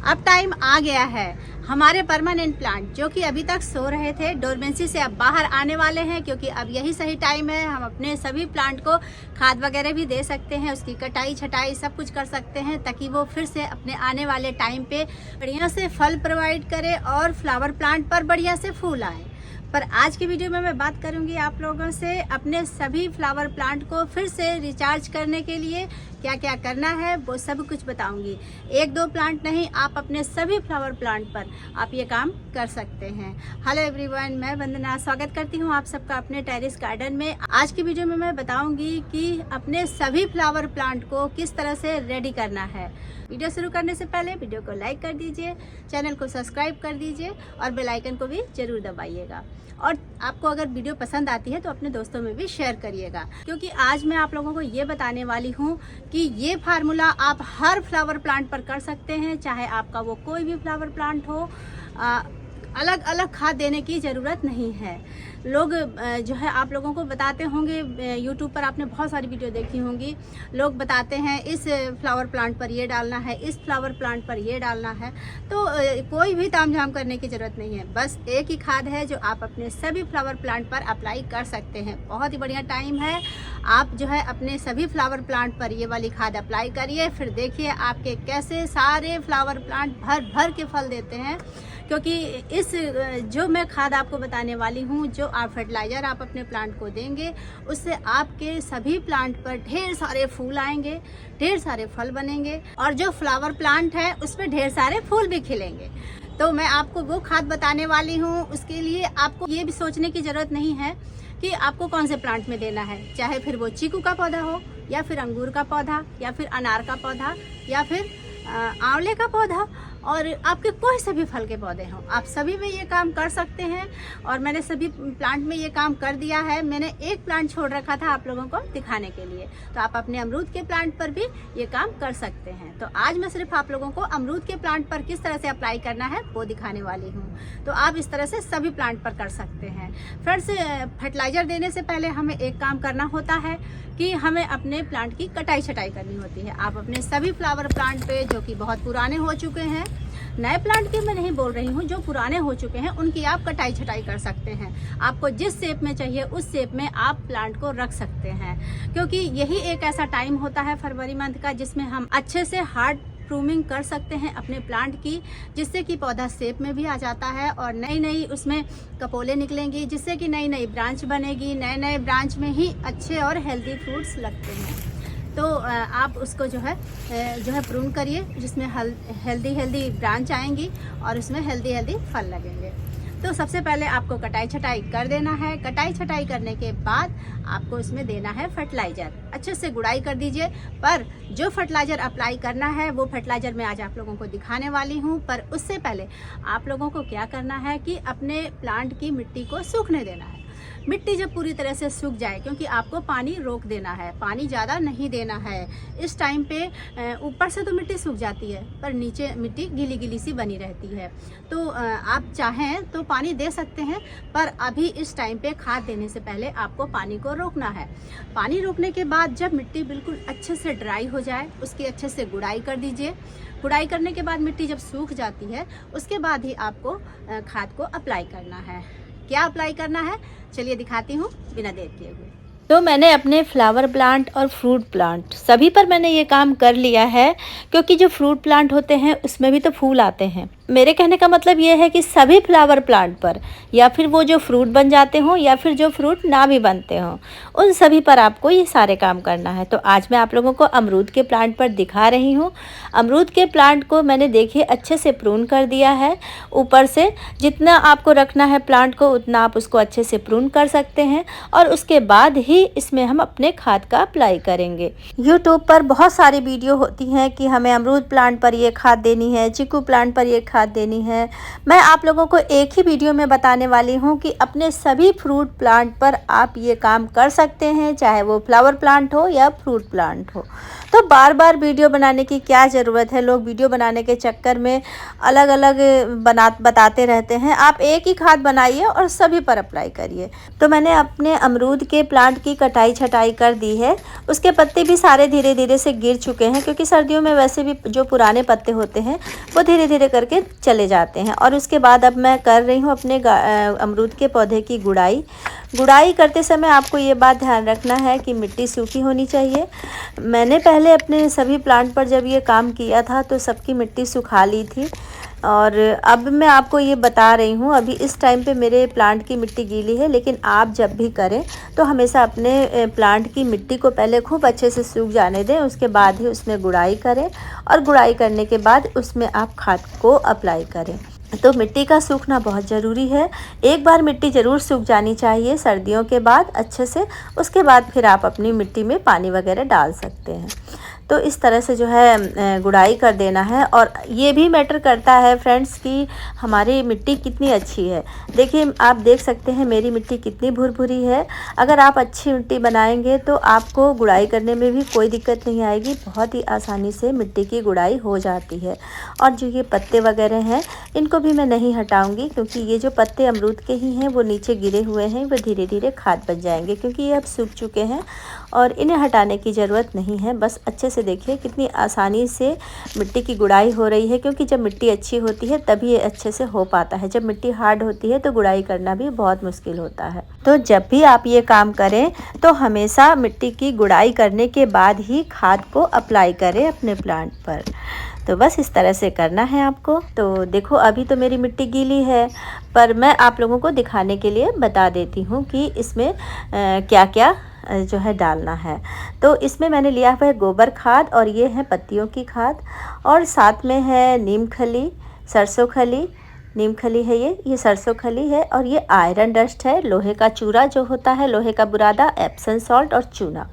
अब टाइम आ गया है हमारे परमानेंट प्लांट जो कि अभी तक सो रहे थे डोरमेंसी से अब बाहर आने वाले हैं, क्योंकि अब यही सही टाइम है। हम अपने सभी प्लांट को खाद वगैरह भी दे सकते हैं, उसकी कटाई छटाई सब कुछ कर सकते हैं, ताकि वो फिर से अपने आने वाले टाइम पे बढ़िया से फल प्रोवाइड करे और फ्लावर प्लांट पर बढ़िया से फूल आए। पर आज की वीडियो में मैं बात करूंगी आप लोगों से अपने सभी फ्लावर प्लांट को फिर से रिचार्ज करने के लिए क्या क्या करना है, वो सब कुछ बताऊंगी। एक दो प्लांट नहीं, आप अपने सभी फ्लावर प्लांट पर आप ये काम कर सकते हैं। हेलो एवरीवन, मैं वंदना स्वागत करती हूँ आप सबका अपने टेरेस गार्डन में। आज की वीडियो में मैं बताऊंगी कि अपने सभी फ्लावर प्लांट को किस तरह से रेडी करना है। वीडियो शुरू करने से पहले वीडियो को लाइक कर दीजिए, चैनल को सब्सक्राइब कर दीजिए और बेल आइकन को भी जरूर दबाइएगा। और आपको अगर वीडियो पसंद आती है तो अपने दोस्तों में भी शेयर करिएगा, क्योंकि आज मैं आप लोगों को ये बताने वाली हूँ कि ये फार्मूला आप हर फ्लावर प्लांट पर कर सकते हैं, चाहे आपका वो कोई भी फ्लावर प्लांट हो। अलग अलग खाद देने की ज़रूरत नहीं है। लोग जो है आप लोगों को बताते होंगे, यूट्यूब पर आपने बहुत सारी वीडियो देखी होंगी, लोग बताते हैं इस फ्लावर प्लांट पर ये डालना है, इस फ्लावर प्लांट पर ये डालना है। तो कोई भी तामझाम करने की ज़रूरत नहीं है, बस एक ही खाद है जो आप अपने सभी फ्लावर प्लांट पर अप्लाई कर सकते हैं। बहुत ही बढ़िया टाइम है, आप जो है अपने सभी फ्लावर प्लांट पर ये वाली खाद अप्लाई करिए, फिर देखिए आपके कैसे सारे फ्लावर प्लांट भर भर के फल देते हैं। क्योंकि इस जो मैं खाद आपको बताने वाली हूँ, जो आप फर्टिलाइज़र आप अपने प्लांट को देंगे, उससे आपके सभी प्लांट पर ढेर सारे फूल आएंगे, ढेर सारे फल बनेंगे और जो फ्लावर प्लांट है उस पर ढेर सारे फूल भी खिलेंगे। तो मैं आपको वो खाद बताने वाली हूँ। उसके लिए आपको ये भी सोचने की ज़रूरत नहीं है कि आपको कौन से प्लांट में देना है, चाहे फिर वो चीकू का पौधा हो या फिर अंगूर का पौधा या फिर अनार का पौधा या फिर आंवले का पौधा और आपके कोई सभी फल के पौधे हों, आप सभी में ये काम कर सकते हैं। और मैंने सभी प्लांट में ये काम कर दिया है। मैंने एक प्लांट छोड़ रखा था आप लोगों को दिखाने के लिए, तो आप अपने अमरूद के प्लांट पर भी ये काम कर सकते हैं। तो आज मैं सिर्फ आप लोगों को अमरूद के प्लांट पर किस तरह से अप्लाई करना है वो दिखाने वाली हूँ। तो आप इस तरह से सभी प्लांट पर कर सकते हैं। फ्रेंड्स, फर्टिलाइज़र देने से पहले हमें एक काम करना होता है कि हमें अपने प्लांट की कटाई छटाई करनी होती है। आप अपने सभी फ्लावर प्लांट पे जो कि बहुत पुराने हो चुके हैं, नए प्लांट की मैं नहीं बोल रही हूँ, जो पुराने हो चुके हैं उनकी आप कटाई छटाई कर सकते हैं। आपको जिस शेप में चाहिए उस शेप में आप प्लांट को रख सकते हैं, क्योंकि यही एक ऐसा टाइम होता है फरवरी मंथ का जिसमें हम अच्छे से हार्ड प्रूनिंग कर सकते हैं अपने प्लांट की, जिससे कि पौधा शेप में भी आ जाता है और नई नई उसमें कपोले निकलेंगी, जिससे कि नई नई ब्रांच बनेगी। नए नए ब्रांच में ही अच्छे और हेल्दी फ्रूट्स लगते हैं। तो आप उसको जो है प्रून करिए, जिसमें हेल्दी ब्रांच आएंगी और उसमें हेल्दी फल लगेंगे। तो सबसे पहले आपको कटाई छटाई कर देना है। कटाई छटाई करने के बाद आपको इसमें देना है फर्टिलाइज़र। अच्छे से गुड़ाई कर दीजिए। पर जो फर्टिलाइज़र अप्लाई करना है वो फर्टिलाइज़र मैं आज आप लोगों को दिखाने वाली हूँ। पर उससे पहले आप लोगों को क्या करना है कि अपने प्लांट की मिट्टी को सूखने देना है। मिट्टी जब पूरी तरह से सूख जाए, क्योंकि आपको पानी रोक देना है, पानी ज़्यादा नहीं देना है इस टाइम पे। ऊपर से तो मिट्टी सूख जाती है पर नीचे मिट्टी गीली गीली सी बनी रहती है। तो आप चाहें तो पानी दे सकते हैं, पर अभी इस टाइम पे खाद देने से पहले आपको पानी को रोकना है। पानी रोकने के बाद जब मिट्टी बिल्कुल अच्छे से ड्राई हो जाए, उसकी अच्छे से गुड़ाई कर दीजिए। गुड़ाई करने के बाद मिट्टी जब सूख जाती है, उसके बाद ही आपको खाद को अप्लाई करना है। क्या अप्लाई करना है चलिए दिखाती हूँ बिना देर किए हुए। तो मैंने अपने फ्लावर प्लांट और फ्रूट प्लांट सभी पर मैंने ये काम कर लिया है, क्योंकि जो फ्रूट प्लांट होते हैं उसमें भी तो फूल आते हैं। मेरे कहने का मतलब ये है कि सभी फ्लावर प्लांट पर, या फिर वो जो फ्रूट बन जाते हों या फिर जो फ्रूट ना भी बनते हों, उन सभी पर आपको ये सारे काम करना है। तो आज मैं आप लोगों को अमरूद के प्लांट पर दिखा रही हूँ। अमरूद के प्लांट को मैंने देखिए अच्छे से प्रून कर दिया है। ऊपर से जितना आपको रखना है प्लांट को उतना आप उसको अच्छे से प्रून कर सकते हैं और उसके बाद ही इसमें हम अपने खाद का अप्लाई करेंगे। यूट्यूब पर बहुत सारी वीडियो होती हैं कि हमें अमरूद प्लांट पर ये खाद देनी है, चीकू प्लांट पर ये खाद देनी है। मैं आप लोगों को एक ही वीडियो में बताने वाली हूँ कि अपने सभी फ्रूट प्लांट पर आप ये काम कर सकते हैं, चाहे वो फ्लावर प्लांट हो या फ्रूट प्लांट हो। तो बार बार वीडियो बनाने की क्या ज़रूरत है। लोग वीडियो बनाने के चक्कर में अलग अलग बताते रहते हैं। आप एक ही खाद बनाइए और सभी पर अप्लाई करिए। तो मैंने अपने अमरूद के प्लांट की कटाई छटाई कर दी है। उसके पत्ते भी सारे धीरे धीरे से गिर चुके हैं, क्योंकि सर्दियों में वैसे भी जो पुराने पत्ते होते हैं वो धीरे धीरे करके चले जाते हैं। और उसके बाद अब मैं कर रही हूँ अपने अमरूद के पौधे की गुड़ाई करते समय आपको ये बात ध्यान रखना है कि मिट्टी सूखी होनी चाहिए। मैंने पहले अपने सभी प्लांट पर जब ये काम किया था तो सबकी मिट्टी सुखा ली थी, और अब मैं आपको ये बता रही हूँ अभी इस टाइम पे मेरे प्लांट की मिट्टी गीली है। लेकिन आप जब भी करें तो हमेशा अपने प्लांट की मिट्टी को पहले खूब अच्छे से सूख जाने दें, उसके बाद ही उसमें गुड़ाई करें, और गुड़ाई करने के बाद उसमें आप खाद को अप्लाई करें। तो मिट्टी का सूखना बहुत ज़रूरी है। एक बार मिट्टी ज़रूर सूख जानी चाहिए सर्दियों के बाद अच्छे से, उसके बाद फिर आप अपनी मिट्टी में पानी वगैरह डाल सकते हैं। तो इस तरह से जो है गुड़ाई कर देना है। और ये भी मैटर करता है फ्रेंड्स कि हमारी मिट्टी कितनी अच्छी है। देखिए, आप देख सकते हैं मेरी मिट्टी कितनी भुरभुरी है। अगर आप अच्छी मिट्टी बनाएंगे तो आपको गुड़ाई करने में भी कोई दिक्कत नहीं आएगी, बहुत ही आसानी से मिट्टी की गुड़ाई हो जाती है। और जो ये पत्ते वगैरह हैं इनको भी मैं नहीं हटाऊंगी, क्योंकि ये जो पत्ते अमरूद के ही हैं वो नीचे गिरे हुए हैं, वो धीरे धीरे खाद बन जाएंगे, क्योंकि ये अब सूख चुके हैं और इन्हें हटाने की ज़रूरत नहीं है। बस अच्छे से देखिए कितनी आसानी से मिट्टी की गुड़ाई हो रही है, क्योंकि जब मिट्टी अच्छी होती है तभी ये अच्छे से हो पाता है। जब मिट्टी हार्ड होती है तो गुड़ाई करना भी बहुत मुश्किल होता है। तो जब भी आप ये काम करें तो हमेशा मिट्टी की गुड़ाई करने के बाद ही खाद को अप्लाई करें अपने प्लांट पर। तो बस इस तरह से करना है आपको। तो देखो, अभी तो मेरी मिट्टी गीली है, पर मैं आप लोगों को दिखाने के लिए बता देती हूँ कि इसमें क्या क्या जो है डालना है। तो इसमें मैंने लिया हुआ है गोबर खाद, और ये है पत्तियों की खाद, और साथ में है नीम खली, सरसों खली, नीम खली है ये सरसों खली है, और ये आयरन डस्ट है, लोहे का चूरा जो होता है, लोहे का बुरादा, एप्सम सॉल्ट और चूना।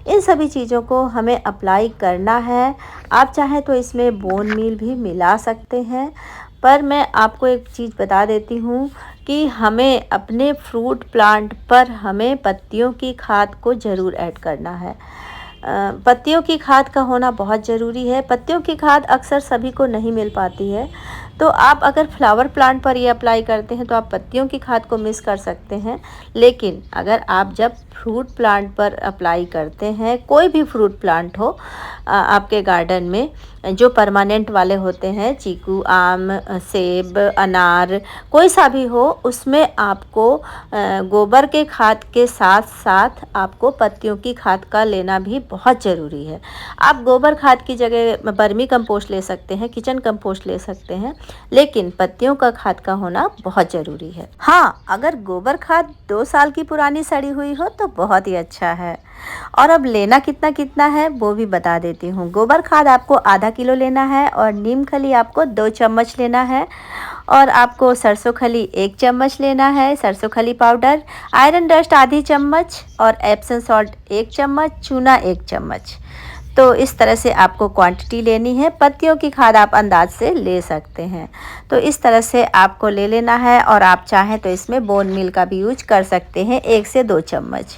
इन सभी चीज़ों को हमें अप्लाई करना है। आप चाहें तो इसमें बोन मील भी मिला सकते हैं, पर मैं आपको एक चीज़ बता देती हूँ कि हमें अपने फ्रूट प्लांट पर हमें पत्तियों की खाद को ज़रूर ऐड करना है। पत्तियों की खाद का होना बहुत ज़रूरी है। पत्तियों की खाद अक्सर सभी को नहीं मिल पाती है, तो आप अगर फ्लावर प्लांट पर ये अप्लाई करते हैं तो आप पत्तियों की खाद को मिस कर सकते हैं। लेकिन अगर आप जब फ्रूट प्लांट पर अप्लाई करते हैं, कोई भी फ्रूट प्लांट हो आपके गार्डन में, जो परमानेंट वाले होते हैं, चीकू, आम, सेब, अनार, कोई सा भी हो, उसमें आपको गोबर के खाद के साथ साथ आपको पत्तियों की खाद का लेना भी बहुत ज़रूरी है। आप गोबर खाद की जगह वर्मी कंपोस्ट ले सकते हैं, किचन कंपोस्ट ले सकते हैं, लेकिन पत्तियों का खाद का होना बहुत ज़रूरी है। हाँ, अगर गोबर खाद 2 साल की पुरानी सड़ी हुई हो तो बहुत ही अच्छा है। और अब लेना कितना कितना है वो भी बता देती हूँ। गोबर खाद आपको आधा किलो लेना है, और नीम खली आपको 2 चम्मच लेना है, और आपको सरसों खली 1 चम्मच लेना है, सरसों खली पाउडर, आयरन डस्ट आधी चम्मच, और एप्सम सॉल्ट 1 चम्मच, चूना 1 चम्मच। तो इस तरह से आपको क्वांटिटी लेनी है। पत्तियों की खाद आप अंदाज से ले सकते हैं। तो इस तरह से आपको ले लेना है, और आप चाहें तो इसमें बोन मील का भी यूज कर सकते हैं, 1 से 2 चम्मच।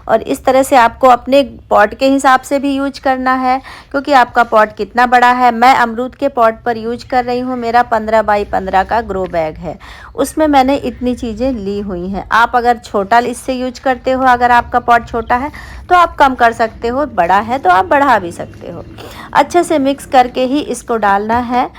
और इस तरह से आपको अपने पॉट के हिसाब से भी यूज करना है, क्योंकि आपका पॉट कितना बड़ा है। मैं अमरूद के पॉट पर यूज कर रही हूँ, मेरा 15 बाई 15 का ग्रो बैग है, उसमें मैंने इतनी चीज़ें ली हुई हैं। आप अगर छोटा इससे यूज करते हो, अगर आपका पॉट छोटा है तो आप कम कर सकते हो, बड़ा है तो आप बढ़ा भी सकते हो। अच्छे से मिक्स करके ही इसको डालना है।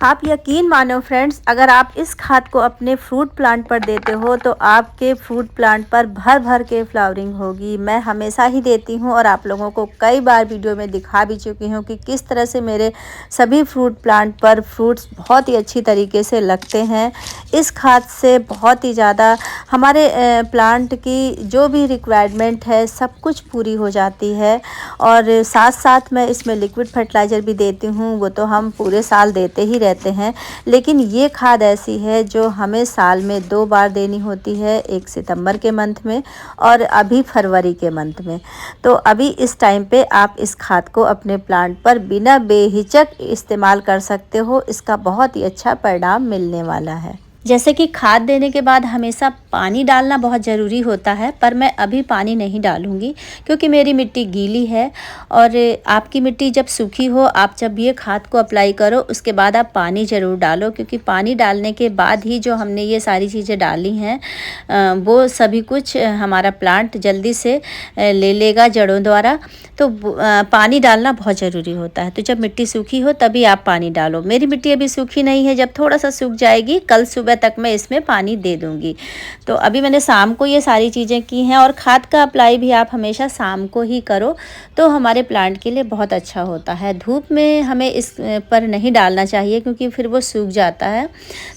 आप यकीन मानो फ्रेंड्स, अगर आप इस खाद को अपने फ्रूट प्लांट पर देते हो तो आपके फ्रूट प्लांट पर भर भर के फ्लावरिंग होगी। मैं हमेशा ही देती हूँ, और आप लोगों को कई बार वीडियो में दिखा भी चुकी हूँ कि किस तरह से मेरे सभी फ्रूट प्लांट पर फ्रूट्स बहुत ही अच्छी तरीके से लगते हैं। इस खाद से बहुत ही ज़्यादा हमारे प्लांट की जो भी रिक्वायरमेंट है सब कुछ पूरी हो जाती है। और साथ साथ मैं इसमें लिक्विड फर्टिलाइज़र भी देती हूँ, वो तो हम पूरे साल देते ही रहते हैं, लेकिन ये खाद ऐसी है जो हमें साल में 2 बार देनी होती है, एक सितंबर के मंथ में और अभी फरवरी के मंथ में। तो अभी इस टाइम पे आप इस खाद को अपने प्लांट पर बिना बेहिचक इस्तेमाल कर सकते हो। इसका बहुत ही अच्छा परिणाम मिलने वाला है। जैसे कि खाद देने के बाद हमेशा पानी डालना बहुत ज़रूरी होता है, पर मैं अभी पानी नहीं डालूँगी क्योंकि मेरी मिट्टी गीली है। और आपकी मिट्टी जब सूखी हो, आप जब ये खाद को अप्लाई करो उसके बाद आप पानी ज़रूर डालो, क्योंकि पानी डालने के बाद ही जो हमने ये सारी चीज़ें डाली हैं वो सभी कुछ हमारा प्लांट जल्दी से ले लेगा जड़ों द्वारा। तो पानी डालना बहुत ज़रूरी होता है। तो जब मिट्टी सूखी हो तभी आप पानी डालो। मेरी मिट्टी अभी सूखी नहीं है, जब थोड़ा सा सूख जाएगी कल सुबह तक मैं इसमें पानी दे दूँगी। तो अभी मैंने शाम को ये सारी चीज़ें की हैं। और खाद का अप्लाई भी आप हमेशा शाम को ही करो तो हमारे प्लांट के लिए बहुत अच्छा होता है। धूप में हमें इस पर नहीं डालना चाहिए क्योंकि फिर वो सूख जाता है।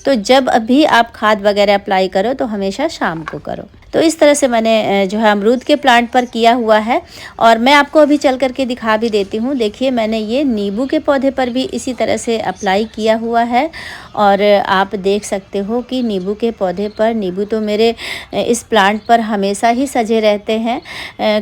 तो जब अभी आप खाद वगैरह अप्लाई करो तो हमेशा शाम को करो। तो इस तरह से मैंने जो है अमरूद के प्लांट पर किया हुआ है। और मैं आपको अभी चल करके दिखा भी देती हूँ। देखिए, मैंने ये नींबू के पौधे पर भी इसी तरह से अप्लाई किया हुआ है। और आप देख सकते हो कि नींबू के पौधे पर, नींबू तो मेरे इस प्लांट पर हमेशा ही सजे रहते हैं,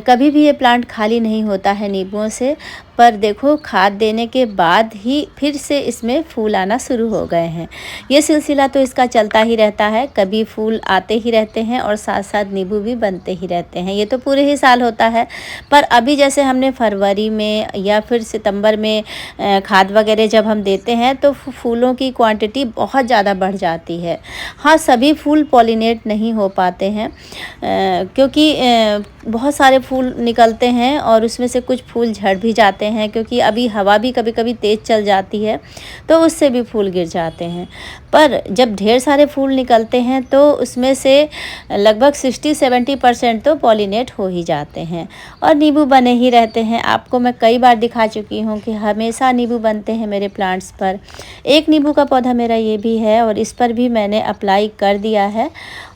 कभी भी ये प्लांट खाली नहीं होता है नींबुओं से। पर देखो, खाद देने के बाद ही फिर से इसमें फूल आना शुरू हो गए हैं। ये सिलसिला तो इसका चलता ही रहता है, कभी फूल आते ही रहते हैं और साथ साथ नींबू भी बनते ही रहते हैं। ये तो पूरे ही साल होता है। पर अभी जैसे हमने फरवरी में या फिर सितंबर में खाद वगैरह जब हम देते हैं तो फूलों की क्वांटिटी बहुत ज़्यादा बढ़ जाती है। हाँ, सभी फूल पॉलिनेट नहीं हो पाते हैं क्योंकि बहुत सारे फूल निकलते हैं और उसमें से कुछ फूल झड़ भी जाते हैं, क्योंकि अभी हवा भी कभी कभी तेज़ चल जाती है तो उससे भी फूल गिर जाते हैं। पर जब ढेर सारे फूल निकलते हैं तो उसमें से लगभग 60-70% तो पॉलिनेट हो ही जाते हैं और नींबू बने ही रहते हैं। आपको मैं कई बार दिखा चुकी हूँ कि हमेशा नींबू बनते हैं मेरे प्लांट्स पर। एक नींबू का पौधा मेरा ये भी है और इस पर भी मैंने अप्लाई कर दिया है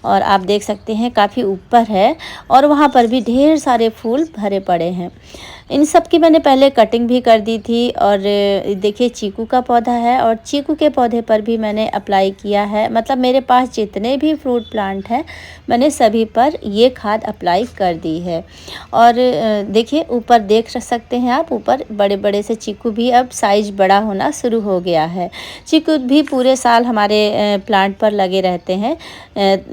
और आप देख सकते हैं काफ़ी ऊपर है और वहाँ पर भी ढेर सारे फूल भरे पड़े हैं। इन सब की मैंने पहले कटिंग भी कर दी थी। और देखिए, चीकू का पौधा है और चीकू के पौधे पर भी मैंने अप्लाई किया है। मतलब मेरे पास जितने भी फ्रूट प्लांट हैं मैंने सभी पर ये खाद अप्लाई कर दी है। और देखिए, ऊपर देख सकते हैं आप, ऊपर बड़े बड़े से चीकू भी अब साइज बड़ा होना शुरू हो गया है। चीकू भी पूरे साल हमारे प्लांट पर लगे रहते हैं।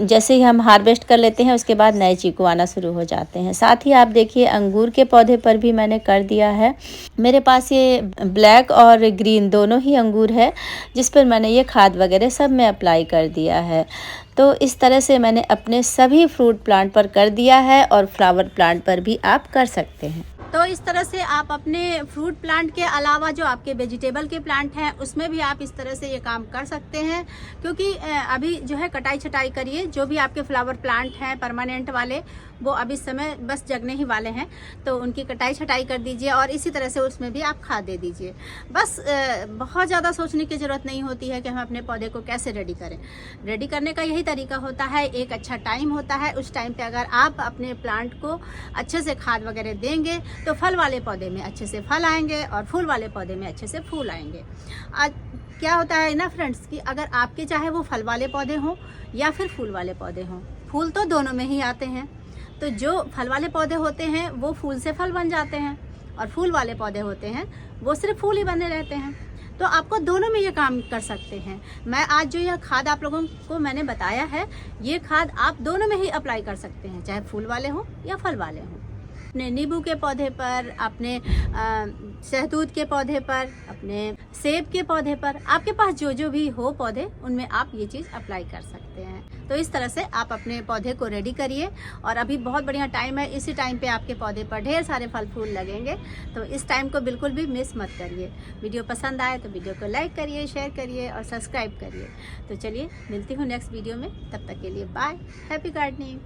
जैसे ही हम हार्वेस्ट कर लेते हैं उसके बाद नए चीकू आना शुरू हो जाते हैं। साथ ही आप देखिए, अंगूर के पौधे पर भी मैंने कर दिया है। मेरे पास ये ब्लैक और ग्रीन दोनों ही अंगूर है जिस पर मैंने ये खाद वगैरह सब में अप्लाई कर दिया है। तो इस तरह से मैंने अपने सभी फ्रूट प्लांट पर कर दिया है और फ्लावर प्लांट पर भी आप कर सकते हैं। तो इस तरह से आप अपने फ्रूट प्लांट के अलावा जो आपके वेजिटेबल के प्लांट हैं उसमें भी आप इस तरह से ये काम कर सकते हैं। क्योंकि अभी जो है कटाई छटाई करिए, जो भी आपके फ्लावर प्लांट हैं परमानेंट वाले वो अभी समय बस जगने ही वाले हैं, तो उनकी कटाई छटाई कर दीजिए और इसी तरह से उसमें भी आप खाद दे दीजिए। बस बहुत ज़्यादा सोचने की ज़रूरत नहीं होती है कि हम अपने पौधे को कैसे रेडी करें। रेडी करने का यही तरीका होता है, एक अच्छा टाइम होता है। उस टाइम पे अगर आप अपने प्लांट को अच्छे से खाद वगैरह देंगे तो फल वाले पौधे में अच्छे से फल आएंगे और फूल वाले पौधे में अच्छे से फूल आएंगे। आज क्या होता है ना फ्रेंड्स, कि अगर आपके चाहे वो फल वाले पौधे हों या फिर फूल वाले पौधे हों, फूल तो दोनों में ही आते हैं। तो जो फल वाले पौधे होते हैं वो फूल से फल बन जाते हैं और फूल वाले पौधे होते हैं वो सिर्फ फूल ही बने रहते हैं। तो आपको दोनों में ये काम कर सकते हैं। मैं आज जो यह खाद आप लोगों को मैंने बताया है, ये खाद आप दोनों में ही अप्लाई कर सकते हैं, चाहे फूल वाले हों या फल वाले हों। अपने नींबू के पौधे पर, अपने शहतूत के पौधे पर, अपने सेब के पौधे पर, आपके पास जो जो भी हो पौधे, उनमें आप ये चीज़ अप्लाई कर सकते हैं। तो इस तरह से आप अपने पौधे को रेडी करिए और अभी बहुत बढ़िया टाइम है। इसी टाइम पे आपके पौधे पर ढेर सारे फल फूल लगेंगे, तो इस टाइम को बिल्कुल भी मिस मत करिए। वीडियो पसंद आए तो वीडियो को लाइक करिए, शेयर करिए और सब्सक्राइब करिए। तो चलिए, मिलती हूँ नेक्स्ट वीडियो में। तब तक के लिए बाय, हैप्पी गार्डनिंग।